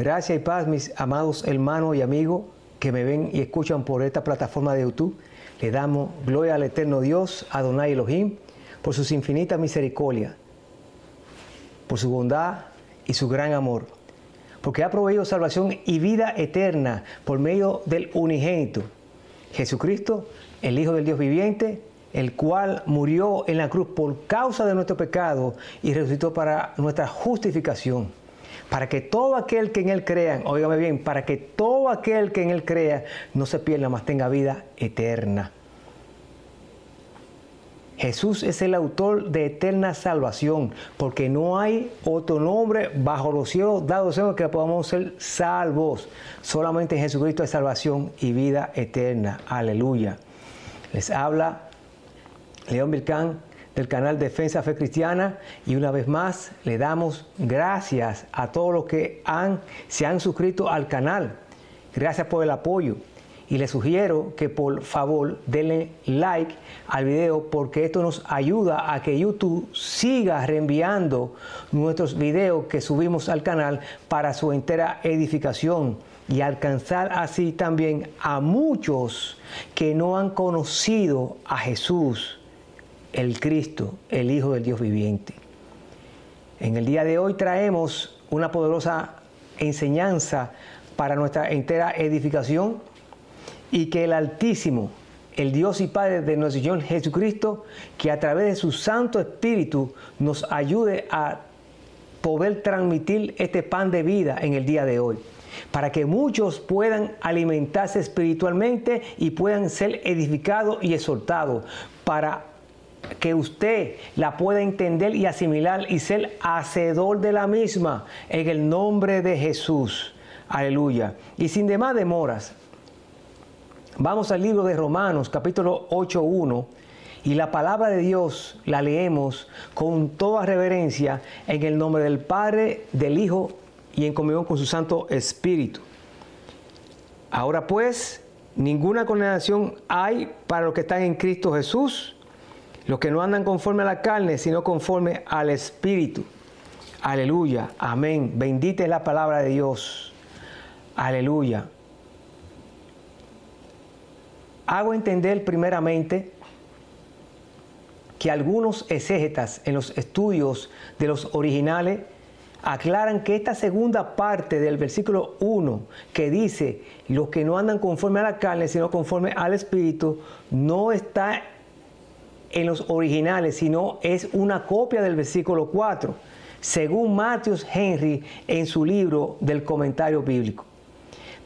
Gracias y paz, mis amados hermanos y amigos que me ven y escuchan por esta plataforma de YouTube. Le damos gloria al eterno Dios, Adonai Elohim, por sus infinitas misericordias, por su bondad y su gran amor, porque ha proveído salvación y vida eterna por medio del unigénito, Jesucristo, el Hijo del Dios viviente, el cual murió en la cruz por causa de nuestro pecado y resucitó para nuestra justificación, para que todo aquel que en Él crea, óigame bien, para que todo aquel que en Él crea no se pierda, mas tenga vida eterna. Jesús es el autor de eterna salvación, porque no hay otro nombre bajo los cielos dado que podamos ser salvos. Solamente en Jesucristo hay salvación y vida eterna. Aleluya. Les habla León Vilcán del canal Defensa Fe Cristiana, y una vez más le damos gracias a todos los que se han suscrito al canal. Gracias por el apoyo. Y les sugiero que por favor denle like al video, porque esto nos ayuda a que YouTube siga reenviando nuestros videos que subimos al canal para su entera edificación y alcanzar así también a muchos que no han conocido a Jesús, el Cristo, el Hijo del Dios viviente. En el día de hoy traemos una poderosa enseñanza para nuestra entera edificación, y que el Altísimo, el Dios y Padre de nuestro Señor Jesucristo, que a través de su Santo Espíritu nos ayude a poder transmitir este pan de vida en el día de hoy, para que muchos puedan alimentarse espiritualmente y puedan ser edificados y exhortados, para que usted la pueda entender y asimilar y ser hacedor de la misma, en el nombre de Jesús. Aleluya. Y sin demás demoras, vamos al libro de Romanos, capítulo 8:1, y la palabra de Dios la leemos con toda reverencia en el nombre del Padre, del Hijo y en comunión con su Santo Espíritu. Ahora pues, ninguna condenación hay para los que están en Cristo Jesús, los que no andan conforme a la carne, sino conforme al Espíritu. Aleluya, amén. Bendita es la palabra de Dios. Aleluya. Hago entender primeramente que algunos exégetas en los estudios de los originales aclaran que esta segunda parte del versículo 1, que dice los que no andan conforme a la carne sino conforme al Espíritu, no está en los originales, sino es una copia del versículo 4, según Matthews Henry en su libro del comentario bíblico.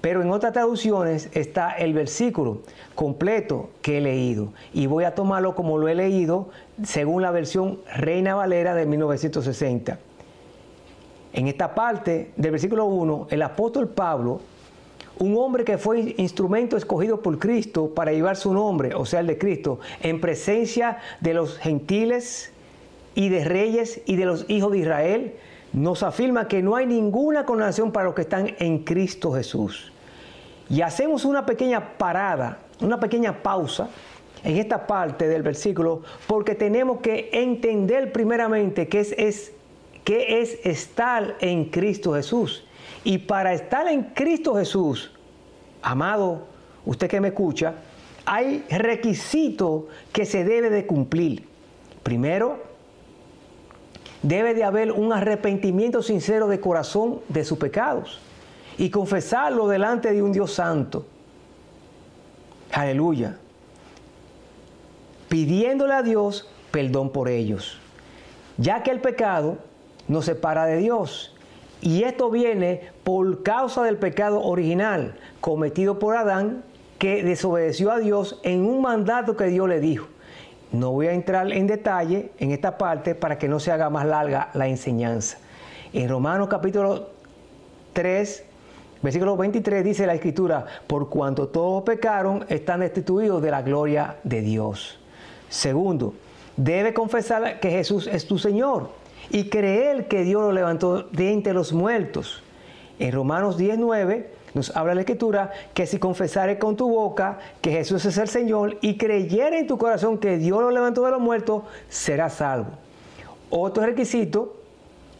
Pero en otras traducciones está el versículo completo que he leído, y voy a tomarlo como lo he leído según la versión Reina Valera de 1960. En esta parte del versículo 1, el apóstol Pablo, un hombre que fue instrumento escogido por Cristo para llevar su nombre, o sea, el de Cristo, en presencia de los gentiles y de reyes y de los hijos de Israel, nos afirma que no hay ninguna condenación para los que están en Cristo Jesús. Y hacemos una pequeña parada, una pequeña pausa en esta parte del versículo, porque tenemos que entender primeramente qué es estar en Cristo Jesús. Y para estar en Cristo Jesús, amado, usted que me escucha, hay requisitos que se debe de cumplir. Primero, debe de haber un arrepentimiento sincero de corazón de sus pecados y confesarlo delante de un Dios santo. Aleluya. Pidiéndole a Dios perdón por ellos, ya que el pecado nos separa de Dios. Y esto viene por causa del pecado original cometido por Adán, que desobedeció a Dios en un mandato que Dios le dijo. No voy a entrar en detalle en esta parte para que no se haga más larga la enseñanza. En Romanos capítulo 3, versículo 23 dice la Escritura: por cuanto todos pecaron, están destituidos de la gloria de Dios. Segundo, debe confesar que Jesús es tu Señor y creer que Dios lo levantó de entre los muertos. En Romanos 10:9 nos habla la Escritura que si confesares con tu boca que Jesús es el Señor y creyeres en tu corazón que Dios lo levantó de los muertos, serás salvo. Otro requisito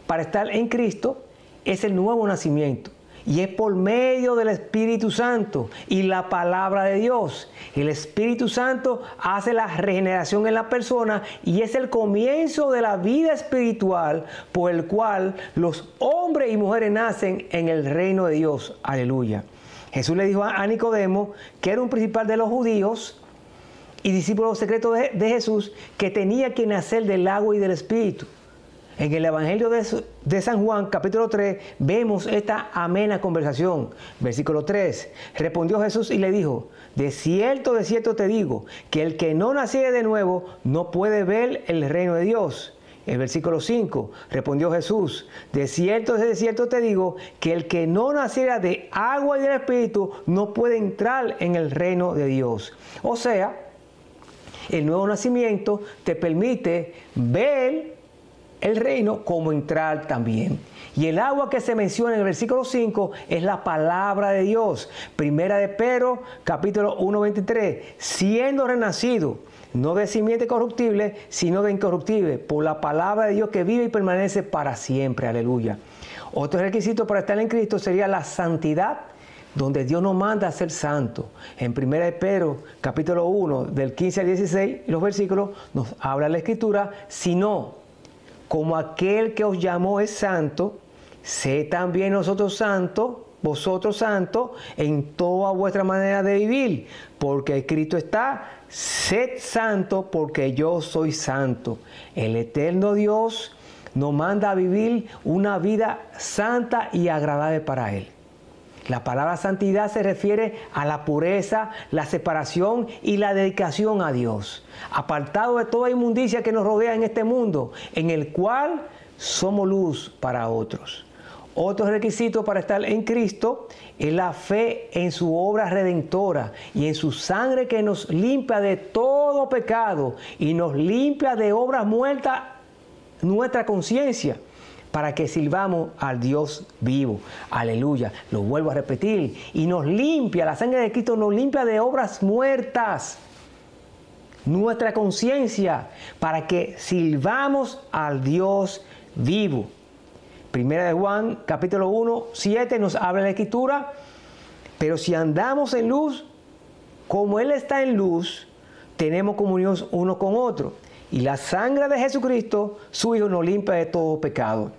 para estar en Cristo es el nuevo nacimiento. y es por medio del Espíritu Santo y la palabra de Dios. El Espíritu Santo hace la regeneración en la persona y es el comienzo de la vida espiritual por el cual los hombres y mujeres nacen en el reino de Dios. Aleluya. Jesús le dijo a Nicodemo, que era un principal de los judíos y discípulo secreto de Jesús, que tenía que nacer del agua y del Espíritu. En el Evangelio de San Juan, capítulo 3, vemos esta amena conversación. Versículo 3. Respondió Jesús y le dijo, de cierto te digo, que el que no naciere de nuevo no puede ver el reino de Dios. El versículo 5, respondió Jesús, de cierto te digo, que el que no naciera de agua y del Espíritu no puede entrar en el reino de Dios. O sea, el nuevo nacimiento te permite ver el reino como entrar también. Y el agua que se menciona en el versículo 5 es la palabra de Dios. Primera de Pedro, capítulo 1:23, siendo renacido, no de simiente corruptible, sino de incorruptible, por la palabra de Dios que vive y permanece para siempre. Aleluya. Otro requisito para estar en Cristo sería la santidad, donde Dios nos manda a ser santo. En 1 de Pedro, capítulo 1, del 15 al 16, los versículos, nos habla la Escritura, sino como aquel que os llamó es santo, sed también vosotros santos en toda vuestra manera de vivir, porque escrito está, sed santo porque yo soy santo. El eterno Dios nos manda a vivir una vida santa y agradable para Él. La palabra santidad se refiere a la pureza, la separación y la dedicación a Dios, apartado de toda inmundicia que nos rodea en este mundo, en el cual somos luz para otros. Otro requisito para estar en Cristo es la fe en su obra redentora y en su sangre que nos limpia de todo pecado y nos limpia de obras muertas nuestra conciencia, para que sirvamos al Dios vivo. Aleluya. Lo vuelvo a repetir. Y nos limpia, la sangre de Cristo nos limpia de obras muertas nuestra conciencia, para que sirvamos al Dios vivo. Primera de Juan, capítulo 1, 7, nos habla la Escritura, pero si andamos en luz, como Él está en luz, tenemos comunión uno con otro. Y la sangre de Jesucristo, su Hijo, nos limpia de todo pecado.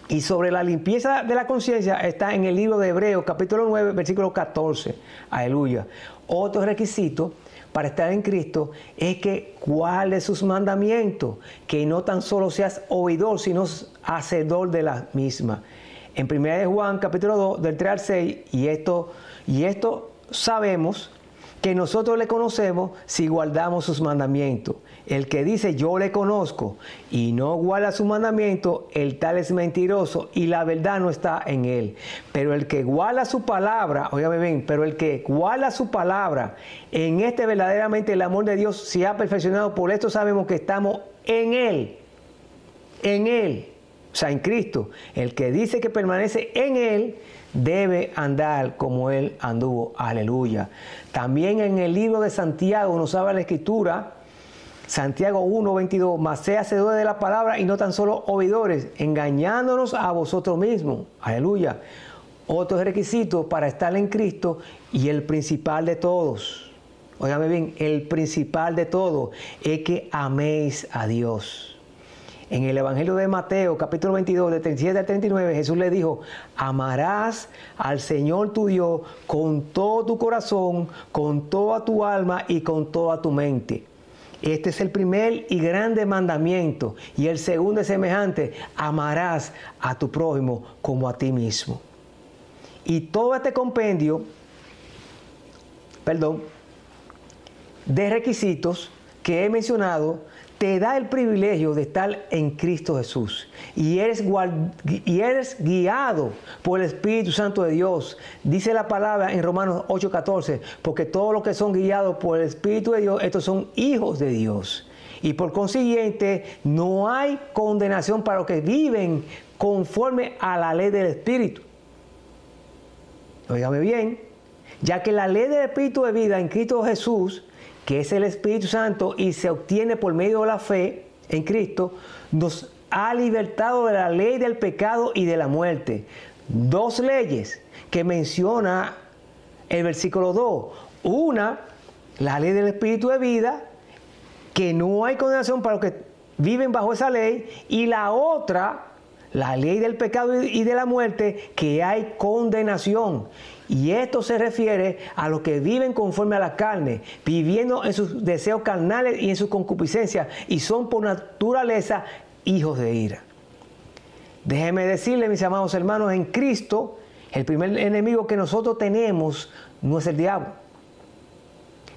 Y sobre la limpieza de la conciencia está en el libro de Hebreos, capítulo 9, versículo 14. Aleluya. Otro requisito para estar en Cristo es que guardes sus mandamientos, que no tan solo seas oidor, sino hacedor de la misma. En 1 de Juan, capítulo 2, del 3 al 6, y esto sabemos que nosotros le conocemos si guardamos sus mandamientos. El que dice yo le conozco y no guarda su mandamiento, el tal es mentiroso y la verdad no está en él. Pero el que guarda su palabra, óigame bien, pero el que guarda su palabra, en este verdaderamente el amor de Dios se ha perfeccionado. Por esto sabemos que estamos en él, o sea, en Cristo. El que dice que permanece en él debe andar como Él anduvo. Aleluya. También en el libro de Santiago nos habla la Escritura, Santiago 1:22, mas sea hacedores de la palabra y no tan solo oidores, engañándonos a vosotros mismos. Aleluya. Otro requisito para estar en Cristo y el principal de todos. Óigame bien, el principal de todos es que améis a Dios. En el Evangelio de Mateo, capítulo 22, de 37 al 39, Jesús le dijo, amarás al Señor tu Dios con todo tu corazón, con toda tu alma y con toda tu mente. Este es el primer y grande mandamiento. Y el segundo es semejante, amarás a tu prójimo como a ti mismo. Y todo este compendio, de requisitos que he mencionado, te da el privilegio de estar en Cristo Jesús. Y eres guiado por el Espíritu Santo de Dios. Dice la palabra en Romanos 8:14, porque todos los que son guiados por el Espíritu de Dios, estos son hijos de Dios. Y por consiguiente, no hay condenación para los que viven conforme a la ley del Espíritu. Óigame bien, ya que la ley del Espíritu de vida en Cristo Jesús, que es el Espíritu Santo y se obtiene por medio de la fe en Cristo, nos ha libertado de la ley del pecado y de la muerte. dos leyes que menciona el versículo 2. Una, la ley del Espíritu de vida, que no hay condenación para los que viven bajo esa ley, y la otra, la ley del pecado y de la muerte, que hay condenación. Y esto se refiere a los que viven conforme a la carne, viviendo en sus deseos carnales y en sus concupiscencias, y son por naturaleza hijos de ira. Déjenme decirles, mis amados hermanos, en Cristo, el primer enemigo que nosotros tenemos no es el diablo,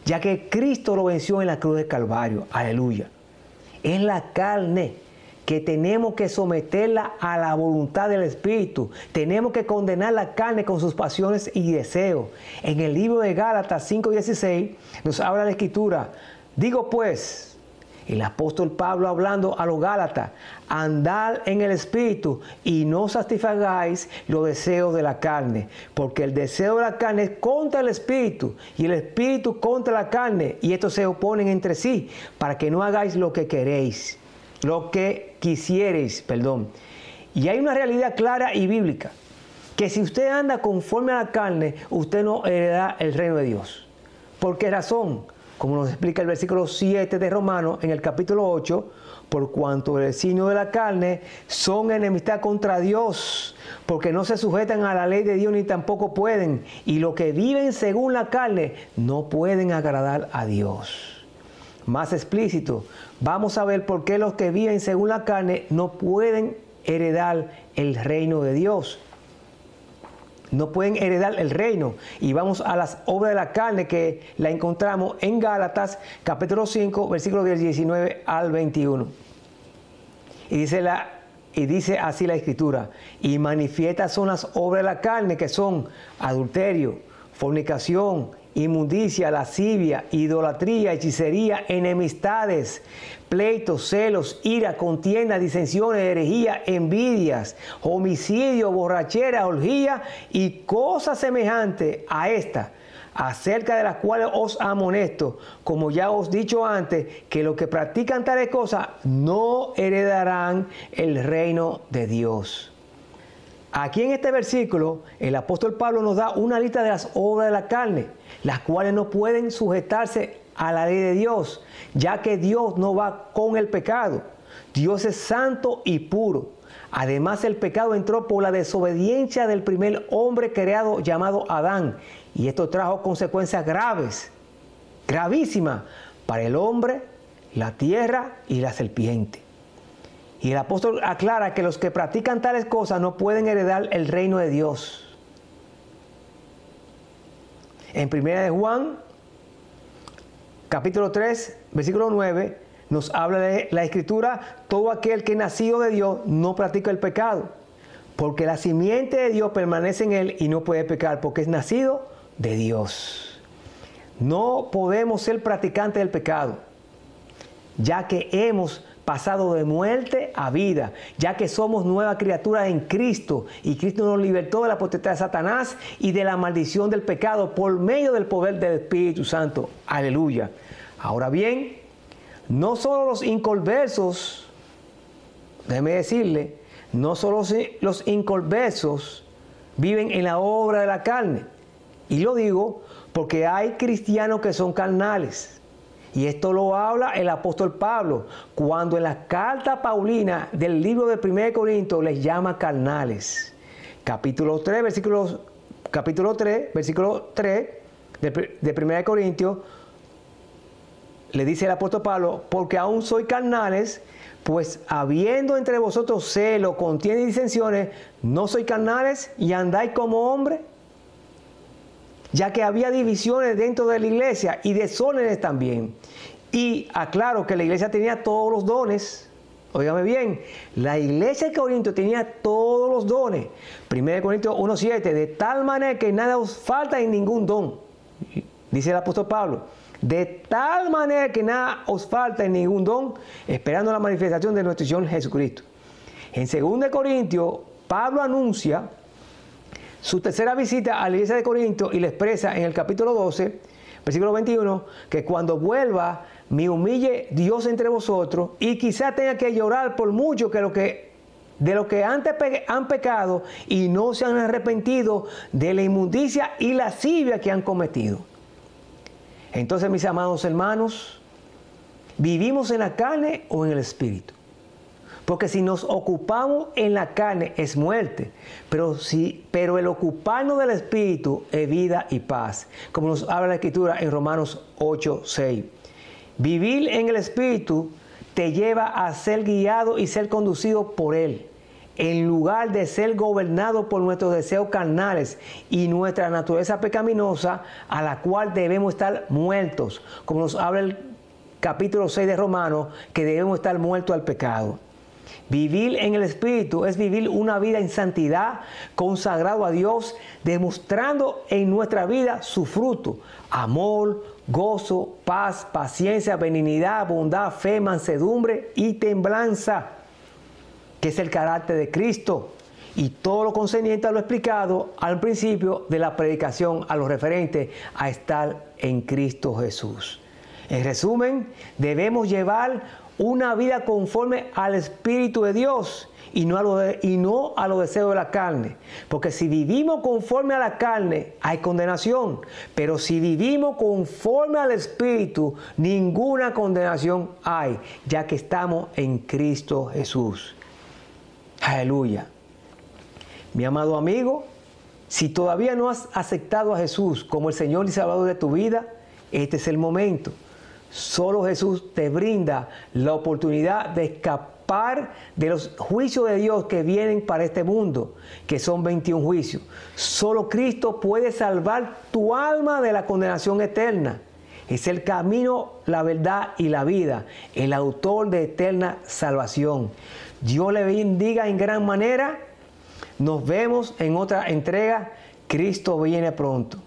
ya que Cristo lo venció en la cruz del Calvario. Aleluya. Es la carne, que tenemos que someterla a la voluntad del Espíritu. Tenemos que condenar la carne con sus pasiones y deseos. En el libro de Gálatas 5:16 nos habla la Escritura. Digo pues, el apóstol Pablo hablando a los Gálatas, andad en el Espíritu y no satisfagáis los deseos de la carne, porque el deseo de la carne es contra el Espíritu y el Espíritu contra la carne, y estos se oponen entre sí, para que no hagáis lo que queréis. Lo que quisierais, perdón. Y hay una realidad clara y bíblica, que si usted anda conforme a la carne, usted no heredará el reino de Dios. ¿Por qué razón? Como nos explica el versículo 7 de Romanos en el capítulo 8, por cuanto el designio de la carne son enemistad contra Dios, porque no se sujetan a la ley de Dios ni tampoco pueden, y los que viven según la carne no pueden agradar a Dios. Más explícito, vamos a ver por qué los que viven según la carne no pueden heredar el reino de Dios. No pueden heredar el reino. Y vamos a las obras de la carne, que la encontramos en Gálatas capítulo 5, versículos del 19 al 21. Y dice así la Escritura: y manifiestas son las obras de la carne, que son adulterio, fornicación, inmundicia, lascivia, idolatría, hechicería, enemistades, pleitos, celos, ira, contienda, disensiones, herejía, envidias, homicidio, borrachera, orgía y cosas semejantes a esta, acerca de las cuales os amonesto, como ya os he dicho antes, que los que practican tales cosas no heredarán el reino de Dios. Aquí en este versículo, el apóstol Pablo nos da una lista de las obras de la carne, las cuales no pueden sujetarse a la ley de Dios, ya que Dios no va con el pecado. Dios es santo y puro. Además, el pecado entró por la desobediencia del primer hombre creado llamado Adán, y esto trajo consecuencias graves, gravísimas, para el hombre, la tierra y la serpiente. Y el apóstol aclara que los que practican tales cosas no pueden heredar el reino de Dios. En 1 de Juan, capítulo 3, versículo 9, nos habla de la Escritura: todo aquel que es nacido de Dios no practica el pecado, porque la simiente de Dios permanece en él y no puede pecar, porque es nacido de Dios. No podemos ser practicantes del pecado, ya que hemos pasado de muerte a vida, ya que somos nuevas criaturas en Cristo, y Cristo nos libertó de la potestad de Satanás y de la maldición del pecado por medio del poder del Espíritu Santo. Aleluya. Ahora bien, no solo los inconversos, déjeme decirle, no solo los inconversos viven en la obra de la carne. Y lo digo porque hay cristianos que son carnales. Y esto lo habla el apóstol Pablo, cuando en la carta paulina del libro de 1 Corintios les llama carnales. Capítulo 3, versículo 3 de 1 Corintios, le dice el apóstol Pablo: porque aún sois carnales, pues habiendo entre vosotros celo, contienda y disensiones, ¿no sois carnales y andáis como hombres? Ya que había divisiones dentro de la iglesia y desórdenes también. Y aclaro que la iglesia tenía todos los dones. Óigame bien, la iglesia de Corinto tenía todos los dones. 1 Corintios 1:7, de tal manera que nada os falta en ningún don. Dice el apóstol Pablo: de tal manera que nada os falta en ningún don, esperando la manifestación de nuestro Señor Jesucristo. En 2 Corintios, Pablo anuncia su tercera visita a la iglesia de Corinto y le expresa en el capítulo 12, versículo 21, que cuando vuelva me humille Dios entre vosotros, y quizá tenga que llorar por mucho que los que de los que antes han pecado y no se han arrepentido de la inmundicia y lascivia que han cometido. Entonces, mis amados hermanos, ¿vivimos en la carne o en el espíritu? Porque si nos ocupamos en la carne es muerte, pero el ocuparnos del espíritu es vida y paz, como nos habla la Escritura en Romanos 8:6. Vivir en el espíritu te lleva a ser guiado y ser conducido por Él, en lugar de ser gobernado por nuestros deseos carnales y nuestra naturaleza pecaminosa, a la cual debemos estar muertos, como nos habla el capítulo 6 de Romanos, que debemos estar muertos al pecado. Vivir en el Espíritu es vivir una vida en santidad, consagrado a Dios, demostrando en nuestra vida su fruto: amor, gozo, paz, paciencia, benignidad, bondad, fe, mansedumbre y templanza, que es el carácter de Cristo. Y todo lo concerniente a lo explicado al principio de la predicación, a lo referente a estar en Cristo Jesús. En resumen, debemos llevar una vida conforme al Espíritu de Dios y no a los deseos de la carne. Porque si vivimos conforme a la carne, hay condenación. Pero si vivimos conforme al Espíritu, ninguna condenación hay, ya que estamos en Cristo Jesús. Aleluya. Mi amado amigo, si todavía no has aceptado a Jesús como el Señor y Salvador de tu vida, este es el momento. Solo Jesús te brinda la oportunidad de escapar de los juicios de Dios que vienen para este mundo, que son 21 juicios. Solo Cristo puede salvar tu alma de la condenación eterna. Es el camino, la verdad y la vida, el autor de eterna salvación. Dios le bendiga en gran manera. Nos vemos en otra entrega. Cristo viene pronto.